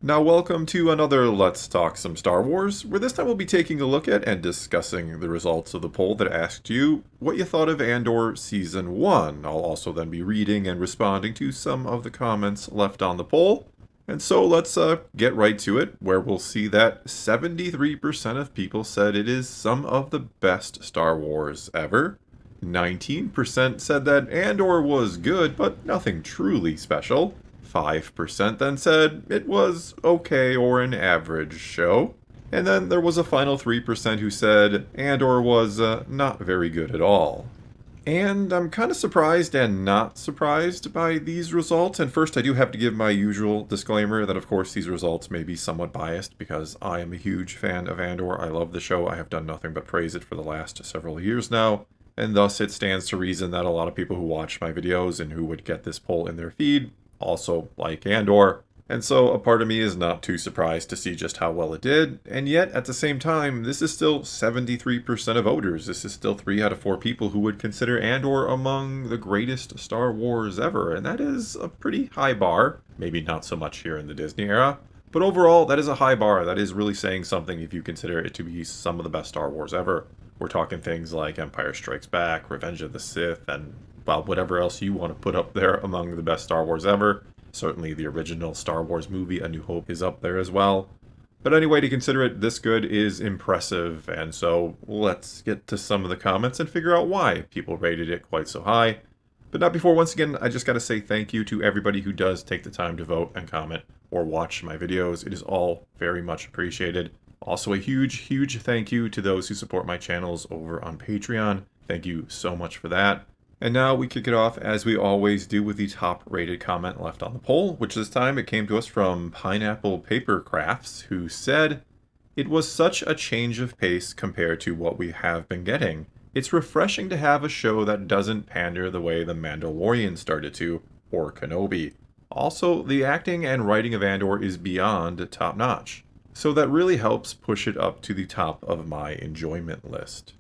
Now, welcome to another Let's Talk Some Star Wars, where this time we'll be taking a look at and discussing the results of the poll that asked you what you thought of Andor Season 1. I'll also then be reading and responding to some of the comments left on the poll. And so let's get right to it, where we'll see that 73% of people said it is some of the best Star Wars ever. 19% said that Andor was good, but nothing truly special. 5% then said it was okay or an average show. And then there was a final 3% who said Andor was not very good at all. And I'm kind of surprised and not surprised by these results. And first, I do have to give my usual disclaimer that, of course, these results may be somewhat biased because I am a huge fan of Andor. I love the show. I have done nothing but praise it for the last several years now. And thus, it stands to reason that a lot of people who watch my videos and who would get this poll in their feed also like Andor, and so a part of me is not too surprised to see just how well it did, and yet at the same time, this is still 73% of voters. This is still 3 out of 4 people who would consider Andor among the greatest Star Wars ever, and that is a pretty high bar. Maybe not so much here in the Disney era, but overall, that is a high bar. That is really saying something if you consider it to be some of the best Star Wars ever. We're talking things like Empire Strikes Back, Revenge of the Sith, and well, whatever else you want to put up there among the best Star Wars ever. Certainly the original Star Wars movie, A New Hope, is up there as well. But anyway, to consider it this good is impressive, and so let's get to some of the comments and figure out why people rated it quite so high. But not before, once again, I just gotta say thank you to everybody who does take the time to vote and comment or watch my videos. It is all very much appreciated. Also a huge thank you to those who support my channels over on Patreon. Thank you so much for that. And now we kick it off, as we always do, with the top-rated comment left on the poll, which this time it came to us from Pineapple Paper Crafts, who said, "It was such a change of pace compared to what we have been getting. It's refreshing to have a show that doesn't pander the way The Mandalorian started to, or Kenobi. Also, the acting and writing of Andor is beyond top-notch. So that really helps push it up to the top of my enjoyment list."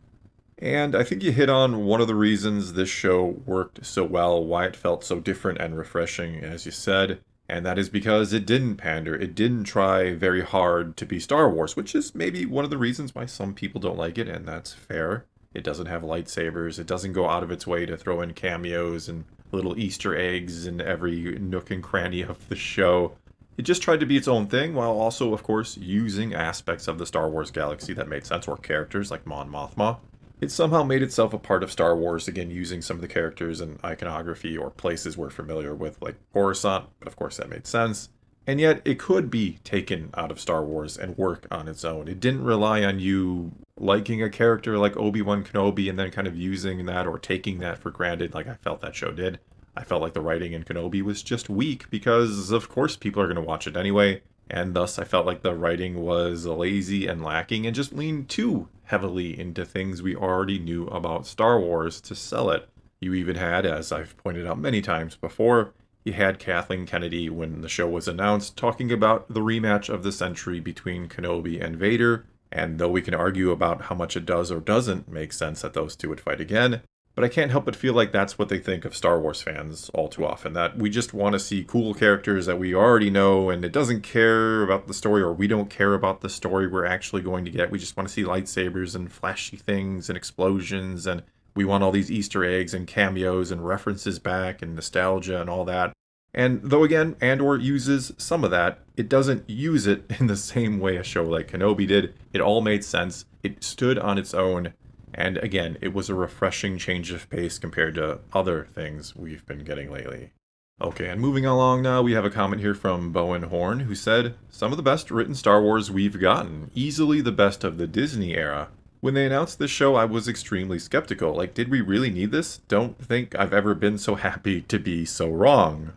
And I think you hit on one of the reasons this show worked so well, why it felt so different and refreshing, as you said, and that is because it didn't pander. It didn't try very hard to be Star Wars, which is maybe one of the reasons why some people don't like it, and that's fair. It doesn't have lightsabers. It doesn't go out of its way to throw in cameos and little Easter eggs in every nook and cranny of the show. It just tried to be its own thing, while also, of course, using aspects of the Star Wars galaxy that made sense, or characters like Mon Mothma. It somehow made itself a part of Star Wars, again using some of the characters and iconography or places we're familiar with, like Coruscant, but of course that made sense. And yet it could be taken out of Star Wars and work on its own. It didn't rely on you liking a character like Obi-Wan Kenobi and then kind of using that or taking that for granted like I felt that show did. I felt like the writing in Kenobi was just weak because, of course, people are going to watch it anyway. And thus I felt like the writing was lazy and lacking and just leaned too heavily into things we already knew about Star Wars to sell it. You even had, as I've pointed out many times before, you had Kathleen Kennedy when the show was announced talking about the rematch of the century between Kenobi and Vader, and though we can argue about how much it does or doesn't make sense that those two would fight again, but I can't help but feel like that's what they think of Star Wars fans all too often, that we just want to see cool characters that we already know, and it doesn't care about the story, or we don't care about the story we're actually going to get. We just want to see lightsabers and flashy things and explosions, and we want all these Easter eggs and cameos and references back and nostalgia and all that. And though again, Andor uses some of that, it doesn't use it in the same way a show like Kenobi did. It all made sense. It stood on its own. And again, it was a refreshing change of pace compared to other things we've been getting lately. Okay, and moving along now, we have a comment here from Bowen Horn, who said, "Some of the best written Star Wars we've gotten, easily the best of the Disney era. When they announced this show, I was extremely skeptical. Like, did we really need this? Don't think I've ever been so happy to be so wrong."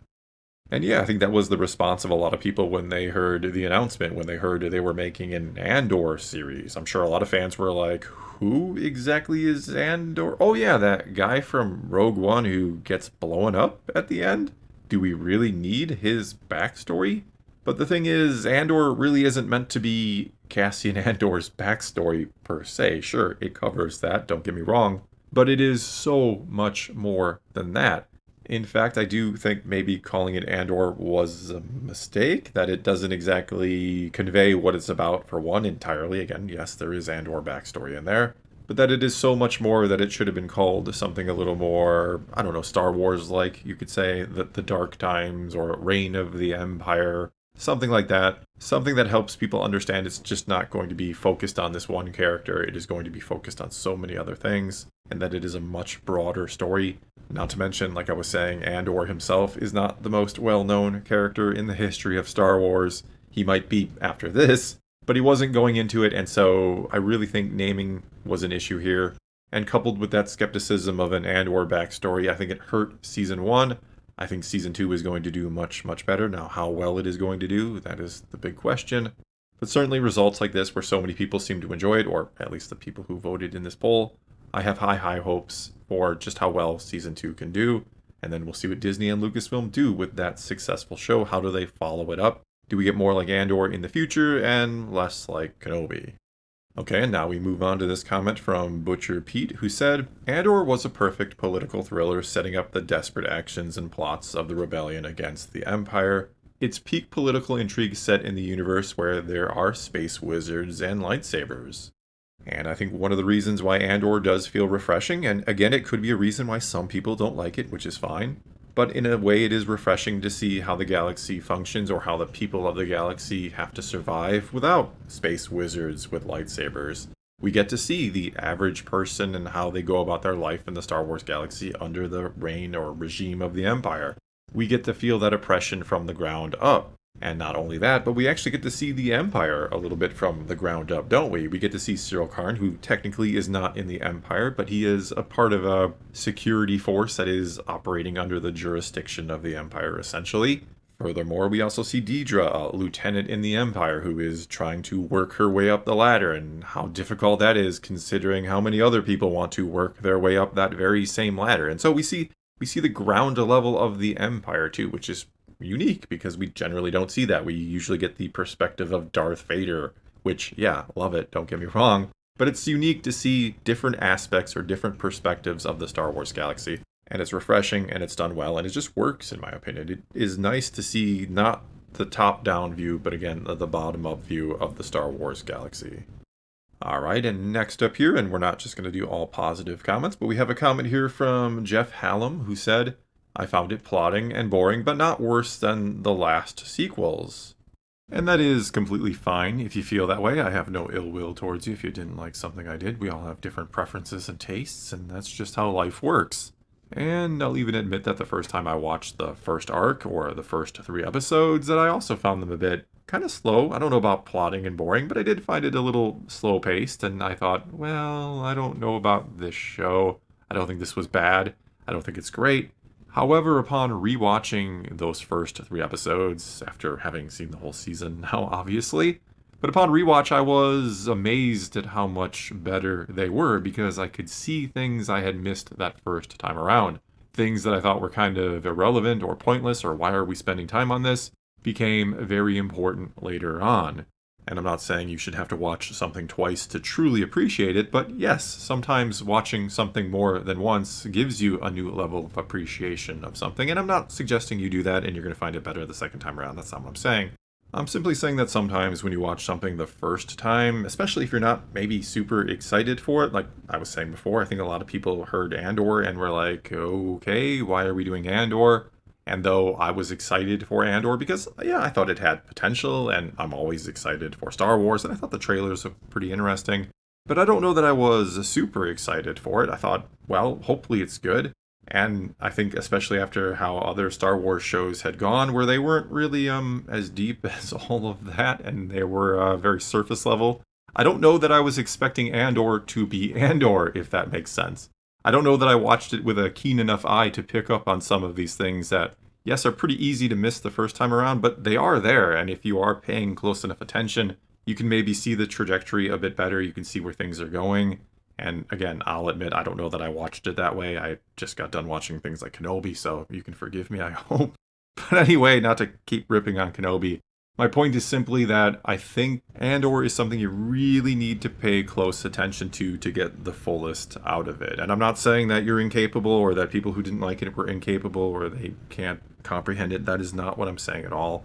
And yeah, I think that was the response of a lot of people when they heard the announcement, when they heard they were making an Andor series. I'm sure a lot of fans were like, who exactly is Andor? Oh yeah, that guy from Rogue One who gets blown up at the end? Do we really need his backstory? But the thing is, Andor really isn't meant to be Cassian Andor's backstory per se. Sure, it covers that, don't get me wrong. But it is so much more than that. In fact, I do think maybe calling it Andor was a mistake, that it doesn't exactly convey what it's about, for one, entirely. Again, yes, there is Andor backstory in there, but that it is so much more that it should have been called something a little more, I don't know, Star Wars like, you could say, the Dark Times or Reign of the Empire, something like that. Something that helps people understand it's just not going to be focused on this one character, it is going to be focused on so many other things, and that it is a much broader story. Not to mention, like I was saying, Andor himself is not the most well-known character in the history of Star Wars. He might be after this, but he wasn't going into it, and so I really think naming was an issue here. And coupled with that skepticism of an Andor backstory, I think it hurt Season 1. I think Season 2 is going to do much, much better. Now, how well it is going to do, that is the big question. But certainly results like this, where so many people seem to enjoy it, or at least the people who voted in this poll, I have high, high hopes for just how well Season 2 can do. And then we'll see what Disney and Lucasfilm do with that successful show. How do they follow it up? Do we get more like Andor in the future and less like Kenobi? Okay, and now we move on to this comment from Butcher Pete, who said, Andor was a perfect political thriller setting up the desperate actions and plots of the rebellion against the Empire. It's peak political intrigue set in the universe where there are space wizards and lightsabers. And I think one of the reasons why Andor does feel refreshing, and again, it could be a reason why some people don't like it, which is fine, but in a way it is refreshing to see how the galaxy functions, or how the people of the galaxy have to survive without space wizards with lightsabers. We get to see the average person and how they go about their life in the Star Wars galaxy under the reign or regime of the Empire. We get to feel that oppression from the ground up. And not only that, but we actually get to see the Empire a little bit from the ground up, don't we? We get to see Cyril Karn, who technically is not in the Empire, but he is a part of a security force that is operating under the jurisdiction of the Empire, essentially. Furthermore, we also see Deidre, a lieutenant in the Empire, who is trying to work her way up the ladder, and how difficult that is considering how many other people want to work their way up that very same ladder. And so we see the ground level of the Empire too, which is unique because we generally don't see that. We usually get the perspective of Darth Vader, which, yeah, love it, don't get me wrong, but it's unique to see different aspects or different perspectives of the Star Wars galaxy, and it's refreshing and it's done well, and it just works in my opinion. It is nice to see not the top-down view, but again, the bottom-up view of the Star Wars galaxy. Alright, and next up here, and we're not just going to do all positive comments, but we have a comment here from Jeff Hallam, who said, I found it plotting and boring, but not worse than the last sequels. And that is completely fine if you feel that way. I have no ill will towards you if you didn't like something I did. We all have different preferences and tastes, and that's just how life works. And I'll even admit that the first time I watched the first arc, or the first 3 episodes, that I also found them a bit kind of slow. I don't know about plotting and boring, but I did find it a little slow-paced, and I thought, well, I don't know about this show. I don't think this was bad. I don't think it's great. However, upon rewatching those first 3 episodes, after having seen the whole season now, obviously, but upon rewatch, I was amazed at how much better they were, because I could see things I had missed that first time around. Things that I thought were kind of irrelevant or pointless, or why are we spending time on this, became very important later on. And I'm not saying you should have to watch something twice to truly appreciate it, but yes, sometimes watching something more than once gives you a new level of appreciation of something, and I'm not suggesting you do that and you're going to find it better the second time around. That's not what I'm saying. I'm simply saying that sometimes when you watch something the first time, especially if you're not maybe super excited for it, like I was saying before, I think a lot of people heard Andor and were like, okay, why are we doing Andor? And though I was excited for Andor because, yeah, I thought it had potential, and I'm always excited for Star Wars, and I thought the trailers were pretty interesting, but I don't know that I was super excited for it. I thought, well, hopefully it's good, and I think especially after how other Star Wars shows had gone, where they weren't really as deep as all of that, and they were very surface level, I don't know that I was expecting Andor to be Andor, if that makes sense. I don't know that I watched it with a keen enough eye to pick up on some of these things that, yes, are pretty easy to miss the first time around, but they are there, and if you are paying close enough attention, you can maybe see the trajectory a bit better, you can see where things are going, and again, I'll admit, I don't know that I watched it that way. I just got done watching things like Kenobi, so you can forgive me, I hope. But anyway, not to keep ripping on Kenobi, My point is simply that I think Andor is something you really need to pay close attention to get the fullest out of it. And I'm not saying that you're incapable or that people who didn't like it were incapable or they can't comprehend it. That is not what I'm saying at all.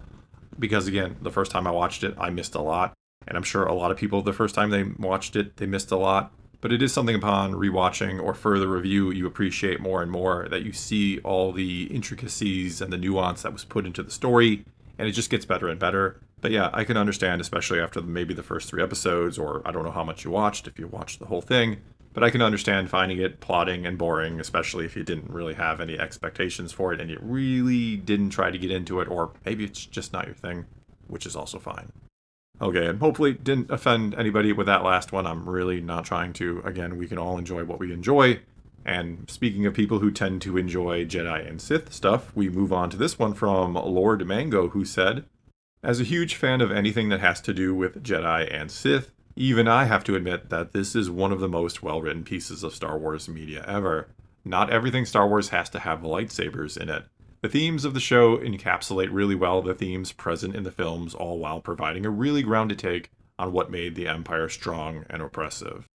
Because again, the first time I watched it, I missed a lot. And I'm sure a lot of people, the first time they watched it, they missed a lot. But it is something upon rewatching or further review you appreciate more and more, that you see all the intricacies and the nuance that was put into the story, and it just gets better and better. But yeah, I can understand, especially after maybe the first 3 episodes, or I don't know how much you watched, if you watched the whole thing, but I can understand finding it plotting and boring, especially if you didn't really have any expectations for it and you really didn't try to get into it, or maybe it's just not your thing, which is also fine. Okay, and hopefully didn't offend anybody with that last one. I'm really not trying to. Again, we can all enjoy what we enjoy. And speaking of people who tend to enjoy Jedi and Sith stuff, we move on to this one from Lord Mango, who said, as a huge fan of anything that has to do with Jedi and Sith, even I have to admit that this is one of the most well-written pieces of Star Wars media ever. Not everything Star Wars has to have lightsabers in it. The themes of the show encapsulate really well the themes present in the films, all while providing a really grounded take on what made the Empire strong and oppressive.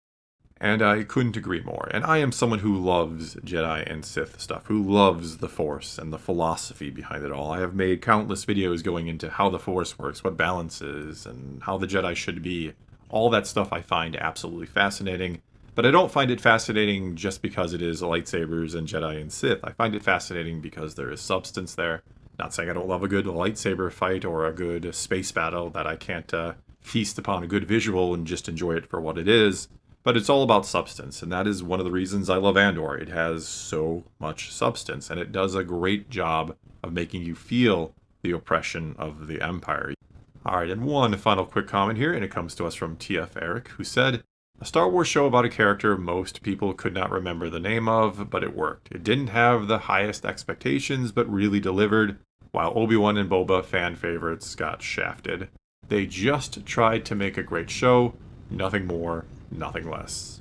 And I couldn't agree more. And I am someone who loves Jedi and Sith stuff, who loves the Force and the philosophy behind it all. I have made countless videos going into how the Force works, what balance is, and how the Jedi should be. All that stuff I find absolutely fascinating. But I don't find it fascinating just because it is lightsabers and Jedi and Sith. I find it fascinating because there is substance there. Not saying I don't love a good lightsaber fight or a good space battle, that I can't feast upon a good visual and just enjoy it for what it is. But it's all about substance, and that is one of the reasons I love Andor. It has so much substance, and it does a great job of making you feel the oppression of the Empire. Alright, and one final quick comment here, and it comes to us from TF Eric, who said, a Star Wars show about a character most people could not remember the name of, but it worked. It didn't have the highest expectations, but really delivered, while Obi-Wan and Boba fan favorites got shafted. They just tried to make a great show, nothing more, nothing less.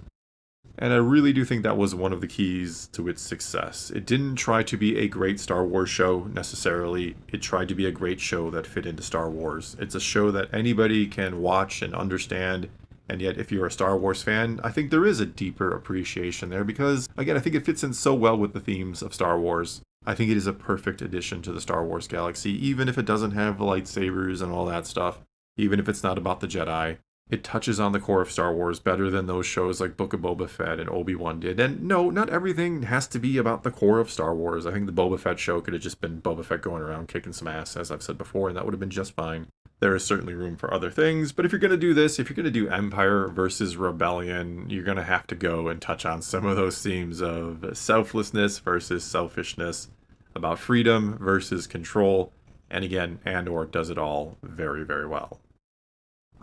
And I really do think that was one of the keys to its success. It didn't try to be a great Star Wars show necessarily. It tried to be a great show that fit into Star Wars. It's a show that anybody can watch and understand. And yet, if you're a Star Wars fan, I think there is a deeper appreciation there because, again, I think it fits in so well with the themes of Star Wars. I think it is a perfect addition to the Star Wars galaxy, even if it doesn't have the lightsabers and all that stuff, even if it's not about the Jedi. It touches on the core of Star Wars better than those shows like Book of Boba Fett and Obi-Wan did. And no, not everything has to be about the core of Star Wars. I think the Boba Fett show could have just been Boba Fett going around kicking some ass, as I've said before, and that would have been just fine. There is certainly room for other things, but if you're going to do this, if you're going to do Empire versus Rebellion, you're going to have to go and touch on some of those themes of selflessness versus selfishness, about freedom versus control, and again, Andor does it all very, very well.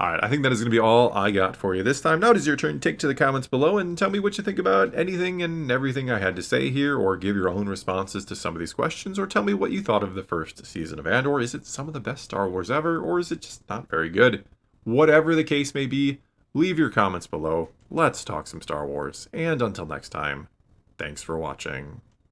Alright, I think that is going to be all I got for you this time. Now it is your turn to take to the comments below and tell me what you think about anything and everything I had to say here, or give your own responses to some of these questions, or tell me what you thought of the first season of Andor. Is it some of the best Star Wars ever, or is it just not very good? Whatever the case may be, leave your comments below. Let's talk some Star Wars, and until next time, thanks for watching.